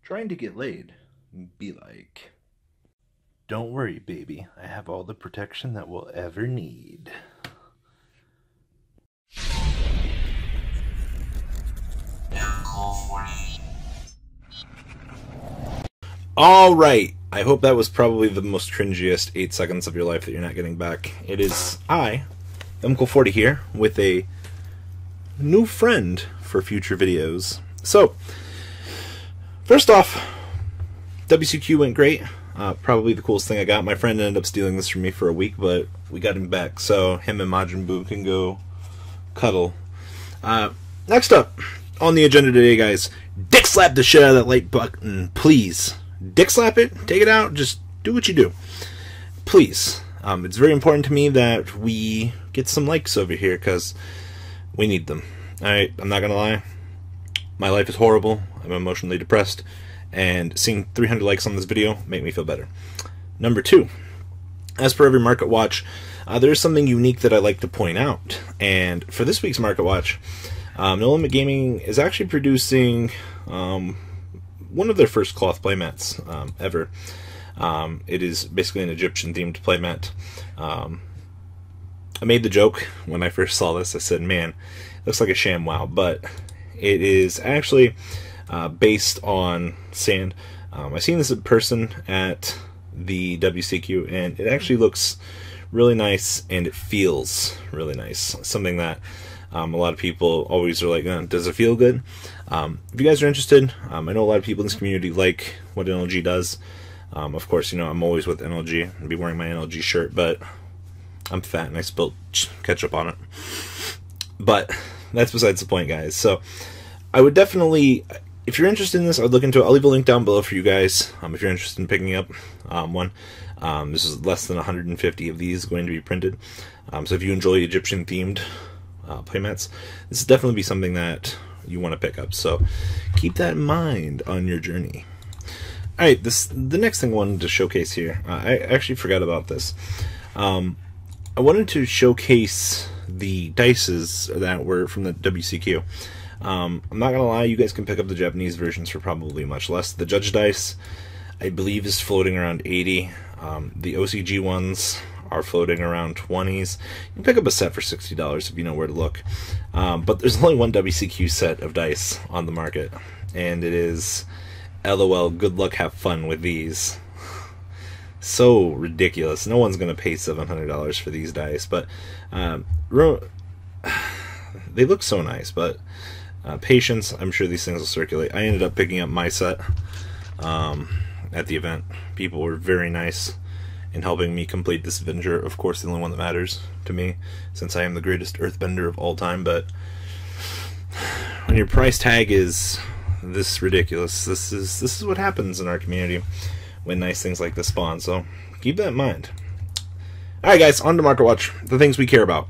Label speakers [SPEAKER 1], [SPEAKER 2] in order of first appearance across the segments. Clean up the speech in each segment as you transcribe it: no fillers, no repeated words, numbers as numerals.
[SPEAKER 1] Trying to get laid be like, don't worry, baby. I have all the protection that we'll ever need. Alright, I hope that was probably the most cringiest 8 seconds of your life that you're not getting back. It is I, Uncle40 here, with a new friend for future videos. So, first off, WCQ went great. Probably the coolest thing I got. My friend ended up stealing this from me for a week, but we got him back, so him and Majin Buu can go cuddle. Next up on the agenda today, guys, dick slap the shit out of that like button, please. Dick slap it, take it out, just do what you do. Please. It's very important to me that we get some likes over here, because we need them. Alright, I'm not gonna lie. My life is horrible. I'm emotionally depressed. And seeing 300 likes on this video make me feel better. Number 2. As per every Market Watch, there is something unique that I like to point out. And for this week's Market Watch, No Limit Gaming is actually producing one of their first cloth playmats ever. It is basically an Egyptian-themed playmat. I made the joke when I first saw this. I said, man, it looks like a ShamWow, but it is actually based on sand. I've seen this in person at the WCQ, and it actually looks really nice, and it feels really nice. Something that a lot of people always are like, does it feel good? If you guys are interested, I know a lot of people in this community like what NLG does. Of course, you know, I'm always with NLG. I'll be wearing my NLG shirt, but I'm fat and I spilled ketchup on it. But that's besides the point, guys. So I would definitely, if you're interested in this, I'd look into it. I'll leave a link down below for you guys if you're interested in picking up one. This is less than 150 of these going to be printed. So if you enjoy Egyptian-themed playmats, this is definitely be something that you want to pick up. So keep that in mind on your journey. Alright, the next thing I wanted to showcase here, I actually forgot about this. I wanted to showcase the dices that were from the WCQ. I'm not gonna lie, you guys can pick up the Japanese versions for probably much less. The Judge dice, I believe, is floating around 80. The OCG ones are floating around 20s. You can pick up a set for $60 if you know where to look. But there's only one WCQ set of dice on the market, and it is LOL, good luck, have fun with these. So ridiculous. No one's going to pay $700 for these dice, but they look so nice, but patience, I'm sure these things will circulate. I ended up picking up my set at the event. People were very nice in helping me complete this adventure. Of course, the only one that matters to me, since I am the greatest earthbender of all time. But when your price tag is this ridiculous, this is what happens in our community when nice things like this spawn. So keep that in mind. Alright, guys, on to Market Watch. The things we care about.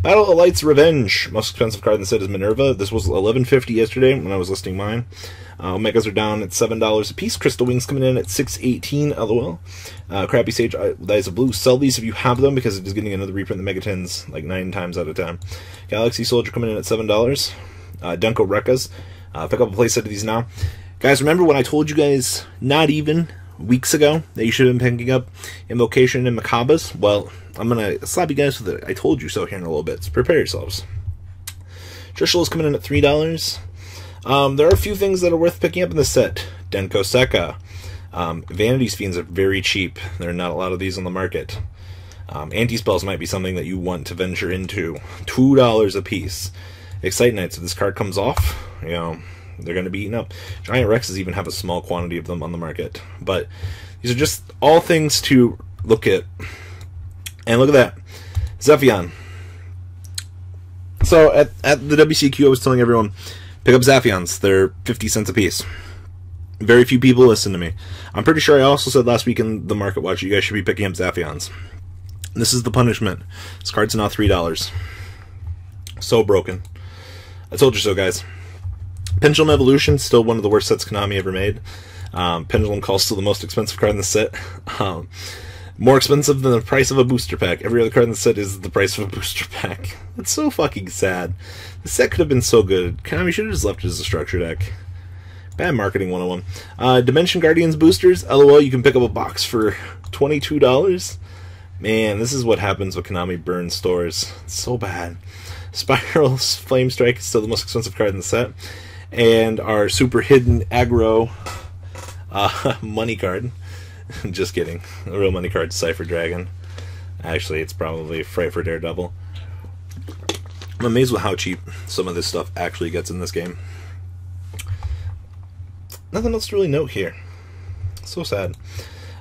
[SPEAKER 1] Battle of Light's Revenge. Most expensive card in the set is Minerva. This was $11.50 yesterday when I was listing mine. Omegas are down at $7 a piece. Crystal Wings coming in at $6.18, LOL. Crappy Sage, Eyes of Blue. Sell these if you have them, because it is getting another reprint of the Megatins like 9 times out of 10. Galaxy Soldier coming in at $7. Dunko Rekkas. Pick up a playset of these now. Guys, remember when I told you guys not even weeks ago that you should have been picking up Invocation and Macabas? Well, I'm going to slap you guys with it. I told you so here in a little bit, so prepare yourselves. Trishul is coming in at $3. There are a few things that are worth picking up in this set. Denko Sekka. Vanity's Fiends are very cheap. There are not a lot of these on the market. Anti-Spells might be something that you want to venture into. $2 a piece. Excite Knights, if this card comes off, you know, they're going to be eaten up. Giant Rexes even have a small quantity of them on the market. But these are just all things to look at. And look at that. Zephion. So at the WCQ, I was telling everyone, pick up Zaphions. They're 50 cents a piece. Very few people listen to me. I'm pretty sure I also said last week in the Market Watch, you guys should be picking up Zaphions. This is the punishment. This card's now $3. So broken. I told you so, guys. Pendulum Evolution, still one of the worst sets Konami ever made. Pendulum Call's still the most expensive card in the set. More expensive than the price of a booster pack. Every other card in the set is the price of a booster pack. That's so fucking sad. The set could have been so good. Konami should have just left it as a structure deck. Bad marketing 101. Dimension Guardians boosters. LOL, you can pick up a box for $22. Man, this is what happens when Konami burns stores. It's so bad. Spiral's Flame Strike is still the most expensive card in the set. And our super hidden aggro money card. Just kidding. A real money card, Cypher Dragon. Actually, it's probably Fright for Daredevil. I'm amazed with how cheap some of this stuff actually gets in this game. Nothing else to really note here. So sad.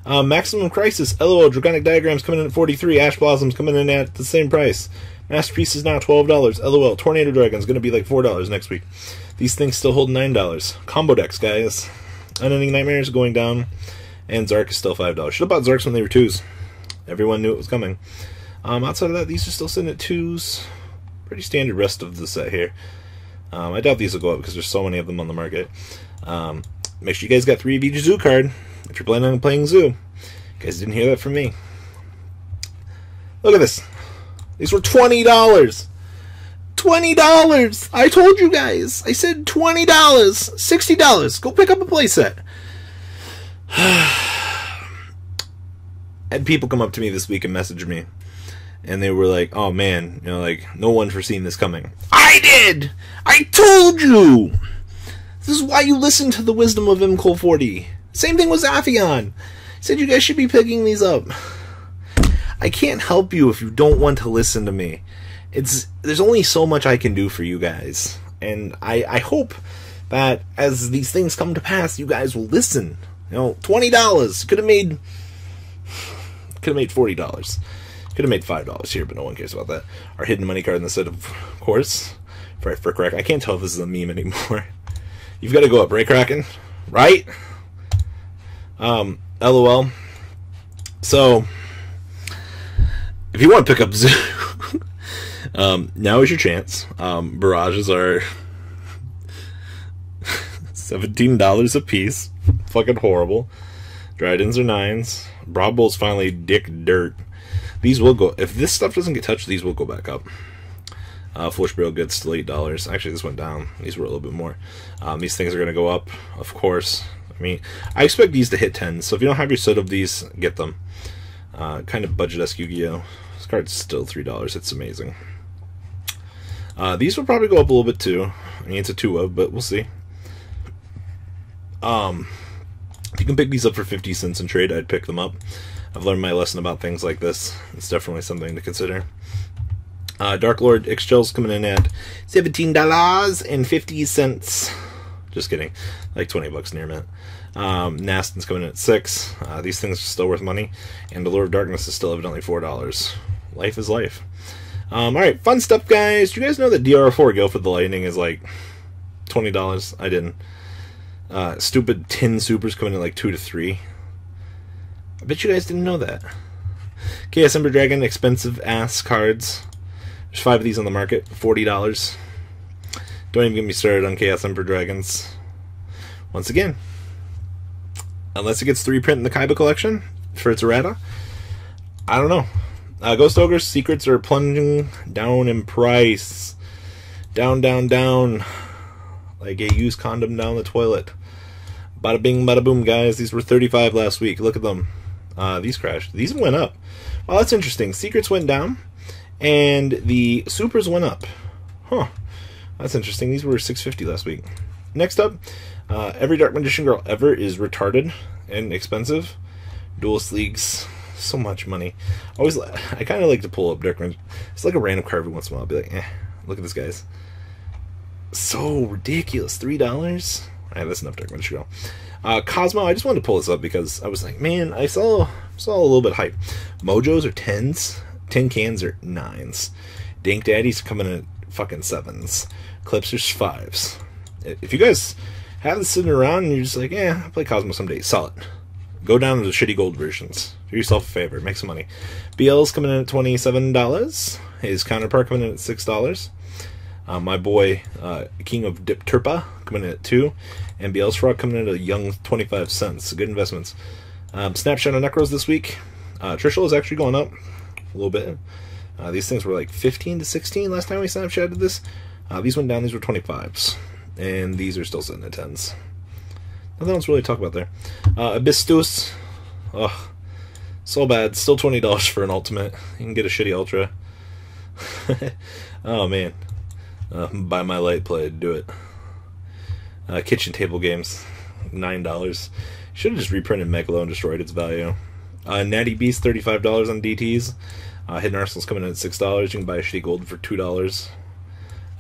[SPEAKER 1] Maximum Crisis, LOL, Dragonic Diagrams coming in at 43, Ash Blossoms coming in at the same price. Masterpiece is now $12, LOL, Tornado Dragon's going to be like $4 next week. These things still hold $9. Combo decks, guys. Unending Nightmares going down, and Zark is still $5. Should have bought Zarks when they were 2s. Everyone knew it was coming. Outside of that, these are still sitting at 2s. Pretty standard rest of the set here. I doubt these will go up because there's so many of them on the market. Make sure you guys got 3 of each Zoo card if you're planning on playing Zoo. You guys didn't hear that from me. Look at this. These were $20. $20! I told you guys. I said $20. $60. Go pick up a playset. Had people come up to me this week and message me. And they were like, oh man, you know, like, no one foreseen this coming. I did! I told you! This is why you listen to the wisdom of MCole40. Same thing with Zaphion. Said you guys should be picking these up. I can't help you if you don't want to listen to me. There's only so much I can do for you guys. And I hope that as these things come to pass, you guys will listen. You know, $20. Could have made $40. Could have made $5 here, but no one cares about that. Our hidden money card in the set, of course. For Crack. I can't tell if this is a meme anymore. You've got to go up, right, Kraken? Right? LOL. So, if you want to pick up Zoo, now is your chance. Barrages are $17 a piece. Fucking horrible. Dryden's are 9s. Broad Bull's finally dick dirt. These will go, if this stuff doesn't get touched, these will go back up. Foolish Bro gets still $8. Actually, this went down. These were a little bit more. These things are going to go up, of course. I mean, I expect these to hit 10, so if you don't have your set of these, get them. Kind of budget-esque Yu-Gi-Oh! This card's still $3. It's amazing. These will probably go up a little bit too. I mean, it's a 2 of, but we'll see. If you can pick these up for 50 cents in trade, I'd pick them up. I've learned my lesson about things like this. It's definitely something to consider. Dark Lord X-Shells coming in at $17.50. Just kidding. Like 20 bucks near mint. Nastin's coming in at $6. These things are still worth money. And the Lord of Darkness is still evidently $4. Life is life. Alright, fun stuff, guys. Do you guys know that DR4 Go for the Lightning is like $20? I didn't. Stupid tin supers coming in like 2 to 3. I bet you guys didn't know that. Chaos Ember Dragon, expensive ass cards. There's 5 of these on the market, $40. Don't even get me started on Chaos Ember Dragons. Once again, unless it gets 3-print in the Kaiba collection for its errata, I don't know. Ghost Ogre's secrets are plunging down in price. Down, down, down. Like a used condom down the toilet. Bada bing, bada boom, guys. These were 35 last week. Look at them. These crashed. These went up. Well, that's interesting. Secrets went down, and the supers went up. Huh. That's interesting. These were $6.50 last week. Next up, every Dark Magician girl ever is retarded and expensive. Duelist Leagues, so much money. I kind of like to pull up Dark Magician. It's like a random card every once in a while. I'll be like, look at this, guys. So ridiculous. $3? Alright, that's enough Dark Magician girl. Cosmo, I just wanted to pull this up because I was like, man, I saw a little bit of hype. Mojos are 10s. Tin Cans are 9s. Dink Daddies are coming in at fucking 7s. Clipsers 5s. If you guys have this sitting around and you're just like, I'll play Cosmo someday, sell it. Go down to the shitty gold versions. Do yourself a favor. Make some money. BL's coming in at $27. His counterpart coming in at $6. My boy, King of Dip Turpa, coming in at $2. And BL's Frog coming in at a young 25 cents. Good investments. Snapshot of Necros this week. Trishul is actually going up a little bit. These things were like 15 to 16 last time we Snapchatted this. These went down. These were 25s. And these are still sitting at 10s. nothing else really to talk about there. Abystus. Ugh. So bad. Still $20 for an ultimate. You can get a shitty ultra. Oh man. Buy my light play. Do it. Kitchen table games. $9. Should have just reprinted Megalo and destroyed its value. Natty Beast, $35 on DTs. Hidden Arsenal's coming in at $6. You can buy a shitty gold for $2.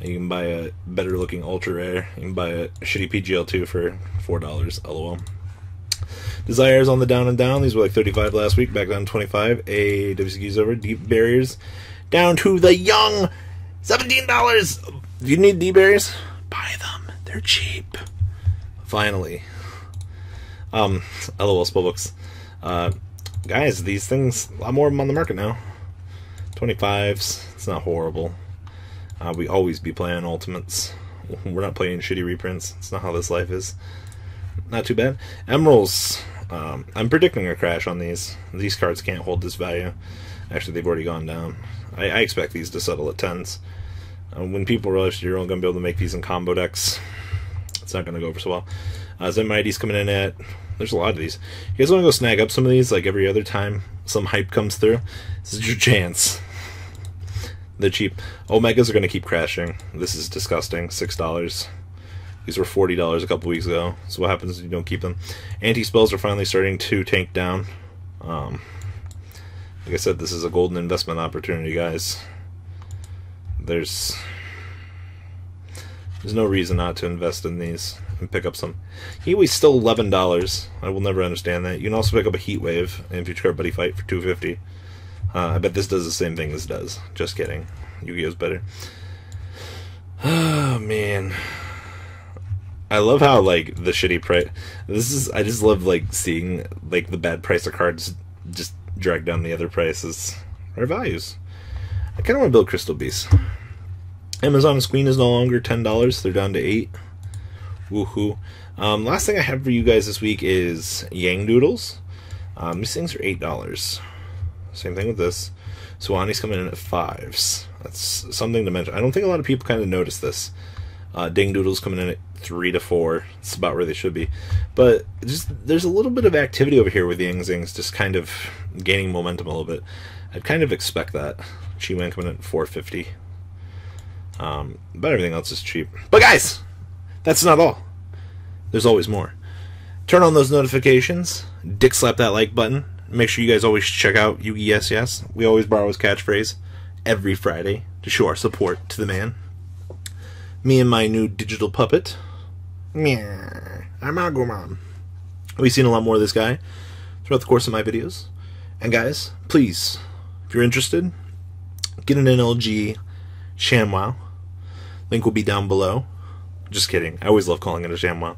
[SPEAKER 1] You can buy a better looking ultra rare. You can buy a shitty PGL2 for $4. LOL. Desires on the down and down. These were like 35 last week, back down to 25. WCQ's over. Deep barriers down to the young $17. Do you need deep barriers? Buy them. They're cheap. Finally. LOL spellbooks. Guys, these things, a lot more of them on the market now. 25s. It's not horrible. We always be playing ultimates. We're not playing shitty reprints. It's not how this life is. Not too bad. Emeralds. I'm predicting a crash on these. These cards can't hold this value. Actually, they've already gone down. I expect these to settle at 10s. When people realize you're only going to be able to make these in combo decks, it's not going to go over so well. Zenmaity's coming in at... There's a lot of these. You guys want to go snag up some of these, like every other time some hype comes through? This is your chance. They're cheap. Omegas are going to keep crashing. This is disgusting. $6. These were $40 a couple weeks ago. So what happens if you don't keep them? Anti-spells are finally starting to tank down. Like I said, this is a golden investment opportunity, guys. There's no reason not to invest in these and pick up some. Heatwave's still $11. I will never understand that. You can also pick up a Heatwave in Future Card Buddy Fight for $2.50. I bet this does the same thing this does. Just kidding. Yu-Gi-Oh's better. Oh man, I love how like the shitty price. I just love like seeing like the bad price of cards just drag down the other prices or values. I kind of want to build Crystal Beasts. Amazon's Queen is no longer $10. They're down to $8. Woohoo. Last thing I have for you guys this week is Yang Doodles. These things are $8. Same thing with this. Suwani's coming in at 5s. That's something to mention. I don't think a lot of people kind of notice this. Ding Doodle's coming in at 3 to 4. It's about where they should be. But just there's a little bit of activity over here with the Yang Zings just kind of gaining momentum a little bit. I'd kind of expect that. Chi-Man coming in at 450. But everything else is cheap. But guys, that's not all. There's always more. Turn on those notifications. Dick slap that like button. Make sure you guys always check out Yugi Yes Yes. We always borrow his catchphrase every Friday to show our support to the man. Me and my new digital puppet. Meow. I'm Agumon. We've seen a lot more of this guy throughout the course of my videos. And guys, please, if you're interested, get an NLG ShamWow. Link will be down below. Just kidding. I always love calling it a ShamWow.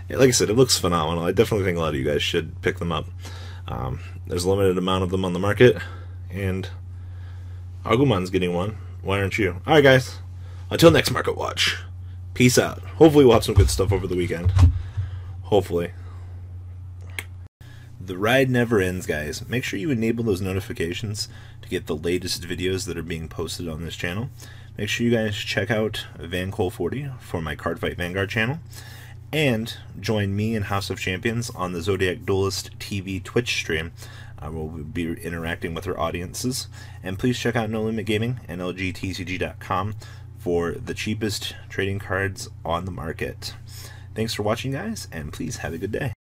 [SPEAKER 1] Like I said, it looks phenomenal. I definitely think a lot of you guys should pick them up. There's a limited amount of them on the market, and Agumon's getting one. Why aren't you? Alright guys, until next Market Watch, peace out. Hopefully we'll have some good stuff over the weekend. Hopefully. The ride never ends, guys. Make sure you enable those notifications to get the latest videos that are being posted on this channel. Make sure you guys check out VanCole40 for my Cardfight Vanguard channel. And join me and House of Champions on the Zodiac Duelist TV Twitch stream. We'll be interacting with our audiences. And please check out No Limit Gaming and LGTCG.com for the cheapest trading cards on the market. Thanks for watching, guys, and please have a good day.